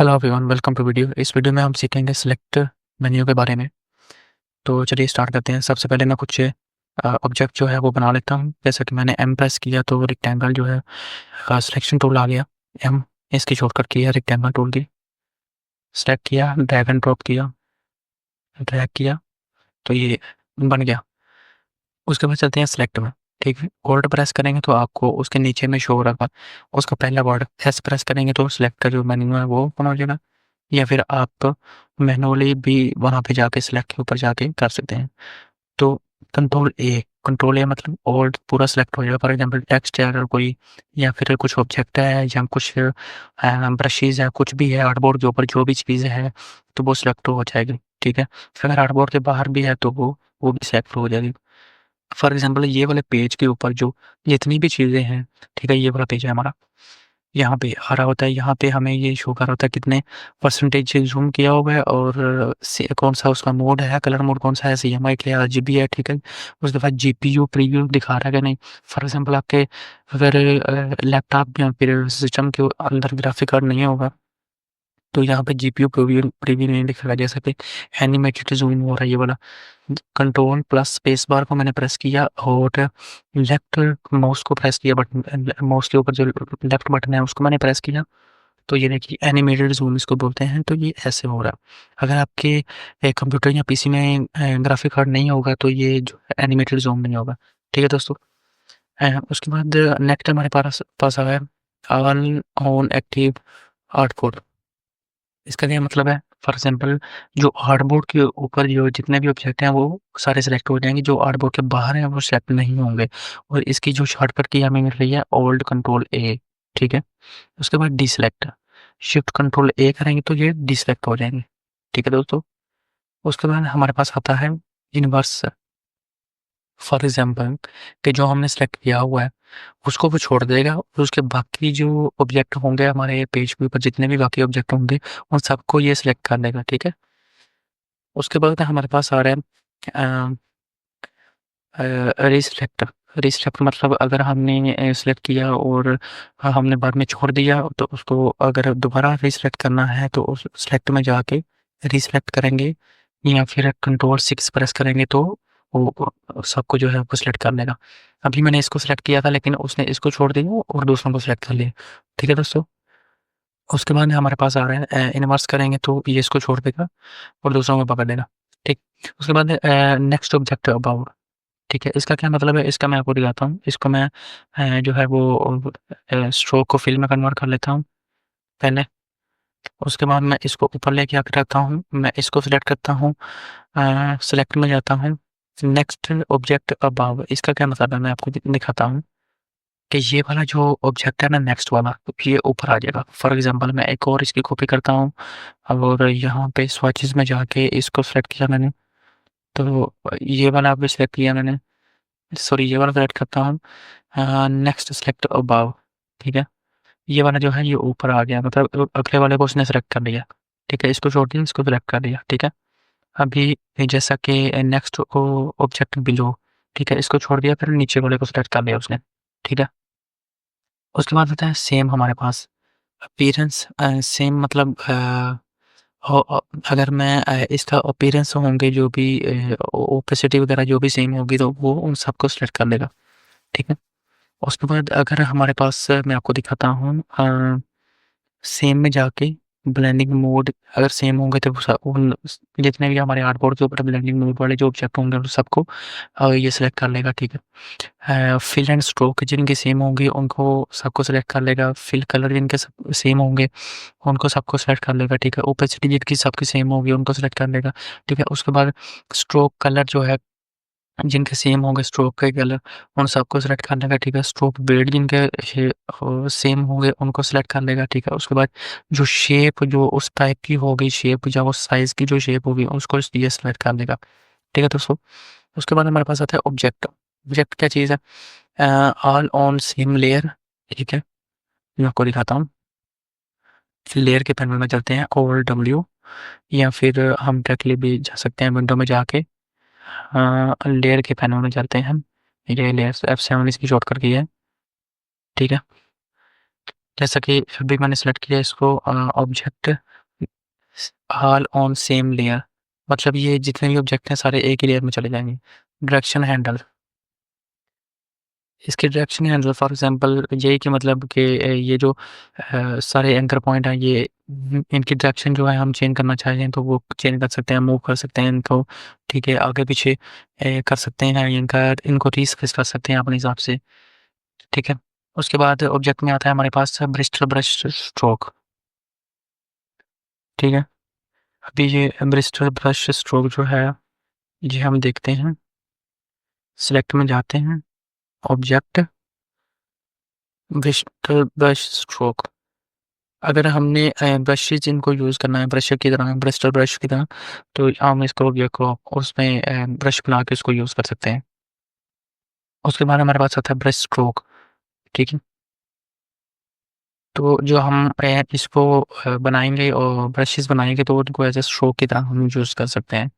Hello everyone, welcome to video. इस video में हम सीखेंगे सिलेक्ट मेन्यू के बारे में। तो चलिए स्टार्ट करते हैं। सबसे पहले मैं कुछ ऑब्जेक्ट जो है वो बना लेता हूँ। जैसे कि मैंने एम प्रेस किया तो रेक्टेंगल जो है सिलेक्शन टूल आ गया। एम इसकी शॉर्टकट की है रेक्टेंगल टूल की। सेलेक्ट किया, ड्रैग एंड ड्रॉप किया, ड्रैग किया तो ये बन गया। उसके बाद चलते हैं सिलेक्ट में। ठीक है, होल्ड प्रेस करेंगे तो आपको उसके नीचे में शो होगा उसका पहला वर्ड। एस प्रेस करेंगे तो सिलेक्ट का जो मेन्यू है वो ओपन हो जाएगा। या फिर आप मैनुअली भी वहाँ पे जाके सिलेक्ट के ऊपर जाके कर सकते हैं। तो कंट्रोल ए मतलब ऑल पूरा सिलेक्ट हो जाएगा। फॉर एग्जांपल टेक्स्ट है अगर कोई, या फिर कुछ ऑब्जेक्ट है या कुछ ब्रशेज है, कुछ भी है आर्टबोर्ड के ऊपर जो भी चीज़ है तो वो सिलेक्ट हो जाएगी। ठीक है, फिर अगर आर्टबोर्ड के बाहर भी है तो वो भी सिलेक्ट हो जाएगी। फॉर एग्जांपल ये वाले पेज के ऊपर जो जितनी भी चीज़ें हैं, ठीक है, ये वाला पेज है हमारा, यहाँ पे हरा होता है, यहाँ पे हमें ये शो कर रहा होता है कितने परसेंटेज जूम किया हुआ है और कौन सा उसका मोड है, कलर मोड कौन सा है, CMYK के RGB है। ठीक है, उसके बाद GPU प्रीव्यू दिखा रहा है कि नहीं। फॉर एग्जांपल आपके अगर लैपटॉप या फिर सिस्टम के अंदर ग्राफिक कार्ड नहीं होगा तो यहाँ पे GPU प्रीव्यू प्रीव्यू नहीं दिखेगा। जैसे कि एनिमेटेड जूम हो रहा है ये वाला। कंट्रोल प्लस स्पेस बार को मैंने प्रेस किया और लेफ्ट माउस को प्रेस किया, बटन माउस के ऊपर जो लेफ्ट बटन है उसको मैंने प्रेस किया तो ये देखिए एनिमेटेड जूम इसको बोलते हैं। तो ये ऐसे हो रहा है। अगर आपके कंप्यूटर या PC में ग्राफिक कार्ड नहीं होगा तो ये जो एनिमेटेड जूम नहीं होगा। ठीक है दोस्तों। उसके बाद नेक्स्ट हमारे पास पास आ गया all on active art code. इसका क्या मतलब है? फॉर एग्जाम्पल जो आर्टबोर्ड के ऊपर जो जितने भी ऑब्जेक्ट हैं वो सारे सिलेक्ट हो जाएंगे, जो आर्टबोर्ड के बाहर हैं वो सिलेक्ट नहीं होंगे। और इसकी जो शॉर्टकट की हमें मिल रही है ओल्ड कंट्रोल ए। ठीक है, उसके बाद डिसलेक्ट, शिफ्ट कंट्रोल ए करेंगे तो ये डिसलेक्ट हो जाएंगे। ठीक है दोस्तों। उसके बाद हमारे पास आता है इनवर्स। फॉर एग्जाम्पल कि जो हमने सेलेक्ट किया हुआ है उसको वो छोड़ देगा और उसके बाकी जो ऑब्जेक्ट होंगे हमारे पेज के ऊपर, जितने भी बाकी ऑब्जेक्ट होंगे उन सबको ये सिलेक्ट कर लेगा। ठीक है, उसके बाद हमारे पास आ रहा है रिसिलेक्ट। रिसिलेक्ट मतलब अगर हमने सिलेक्ट किया और हमने बाद में छोड़ दिया तो उसको अगर दोबारा रिसिलेक्ट करना है तो उस सिलेक्ट में जाके रिसिलेक्ट करेंगे या फिर कंट्रोल 6 प्रेस करेंगे तो वो सबको जो है वो सिलेक्ट कर लेगा। अभी मैंने इसको सिलेक्ट किया था लेकिन उसने इसको छोड़ दिया और दूसरों को सिलेक्ट कर लिया। ठीक है दोस्तों। उसके बाद हमारे पास आ रहा है इनवर्स करेंगे तो ये इसको छोड़ देगा और दूसरों को पकड़ लेगा। ठीक, उसके बाद नेक्स्ट ऑब्जेक्ट अबाउट। ठीक है, इसका क्या मतलब है इसका मैं आपको दिखाता हूँ। इसको मैं जो है वो स्ट्रोक को फिल में कन्वर्ट कर लेता हूँ पहले। उसके बाद मैं इसको ऊपर लेके आकर रखता हूँ, मैं इसको सिलेक्ट करता हूँ, सिलेक्ट में जाता हूँ, नेक्स्ट ऑब्जेक्ट अबाव। इसका क्या मतलब है मैं आपको दिखाता हूँ कि ये वाला जो ऑब्जेक्ट है ना नेक्स्ट वाला ये ऊपर आ जाएगा। फॉर एग्जांपल मैं एक और इसकी कॉपी करता हूँ और यहाँ पे स्वैचेस में जाके इसको सिलेक्ट किया मैंने तो ये वाला भी सिलेक्ट किया मैंने, सॉरी ये वाला सेलेक्ट करता हूँ, नेक्स्ट सेलेक्ट अबाव। ठीक है, ये वाला जो है ये ऊपर आ गया, मतलब अगले वाले को उसने सेलेक्ट कर लिया। ठीक है, इसको छोड़ दिया, इसको सेलेक्ट कर दिया। ठीक है, अभी जैसा कि नेक्स्ट ऑब्जेक्ट बिलो, ठीक है, इसको छोड़ दिया, फिर नीचे वाले को सेलेक्ट कर लिया उसने। ठीक है, उसके बाद होता है सेम हमारे पास अपीयरेंस। सेम मतलब अगर मैं इसका अपीयरेंस होंगे जो भी ओपेसिटी वगैरह जो भी सेम होगी तो वो उन सबको सेलेक्ट कर लेगा। ठीक है, उसके बाद अगर हमारे पास मैं आपको दिखाता हूँ सेम में जाके ब्लेंडिंग मोड अगर सेम होंगे तो उन जितने भी हमारे आर्टबोर्ड के ऊपर ब्लेंडिंग मोड वाले जो ऑब्जेक्ट होंगे उन सबको ये सिलेक्ट कर लेगा। ठीक है, फिल एंड स्ट्रोक जिनके सेम होंगे उनको सबको सिलेक्ट कर लेगा। फिल कलर जिनके सब सेम होंगे उनको सबको सेलेक्ट कर लेगा। ठीक है, ओपेसिटी जिनकी सबकी सेम होगी उनको सेलेक्ट कर लेगा। ठीक है, उसके बाद स्ट्रोक कलर जो है जिनके सेम होंगे स्ट्रोक के कलर उन सबको सेलेक्ट कर लेगा। ठीक है, स्ट्रोक बेड जिनके सेम होंगे उनको सेलेक्ट कर लेगा। ठीक है, उसके बाद जो शेप जो उस टाइप की होगी शेप या उस साइज की जो शेप होगी उसको ये सेलेक्ट कर लेगा। ठीक है दोस्तों। उसके बाद हमारे पास आता है ऑब्जेक्ट। ऑब्जेक्ट क्या चीज़ है? All on same layer. ठीक है, मैं आपको दिखाता हूँ। लेयर के पैनल में चलते हैं OLW या फिर हम डायरेक्टली भी जा सकते हैं विंडो में जाके लेयर के पैनल में चलते हैं हम। ये लेयर F7 इसकी शॉर्टकट की है। ठीक है, जैसा कि अभी मैंने सेलेक्ट किया इसको object all on same layer, मतलब ये जितने भी ऑब्जेक्ट हैं सारे एक ही लेयर में चले जाएँगे। डायरेक्शन हैंडल, इसके डायरेक्शन हैंडल फॉर एग्ज़ाम्पल यही कि मतलब कि ये जो सारे एंकर पॉइंट हैं ये इनकी डायरेक्शन जो है हम चेंज करना चाहें तो वो चेंज कर सकते हैं, मूव कर सकते हैं इनको, ठीक है? आगे-पीछे कर सकते हैं इनको रीस्पेस कर सकते हैं अपने हिसाब से, ठीक है? उसके बाद ऑब्जेक्ट में आता है हमारे पास ब्रिस्टल ब्रश स्ट्रोक, ठीक है? अभी ये ब्रिस्टल ब्रश स्ट्रोक जो है, ये हम देखते हैं, सिलेक्ट में जाते हैं, ऑब्जेक्ट, ब्रिस्टल ब्रश स्ट्रोक। अगर हमने ब्रशेज़ इनको यूज़ करना है ब्रश की तरह, ब्रिस्टल ब्रश की तरह, तो हम इसको ऑब्जेक्ट को उसमें ब्रश बना के उसको यूज़ कर सकते हैं। उसके बाद हमारे पास आता है ब्रश स्ट्रोक, ठीक है? तो जो हम इसको बनाएँगे और ब्रशेज़ बनाएँगे तो उनको एज़ अ स्ट्रोक की तरह हम यूज़ कर सकते हैं।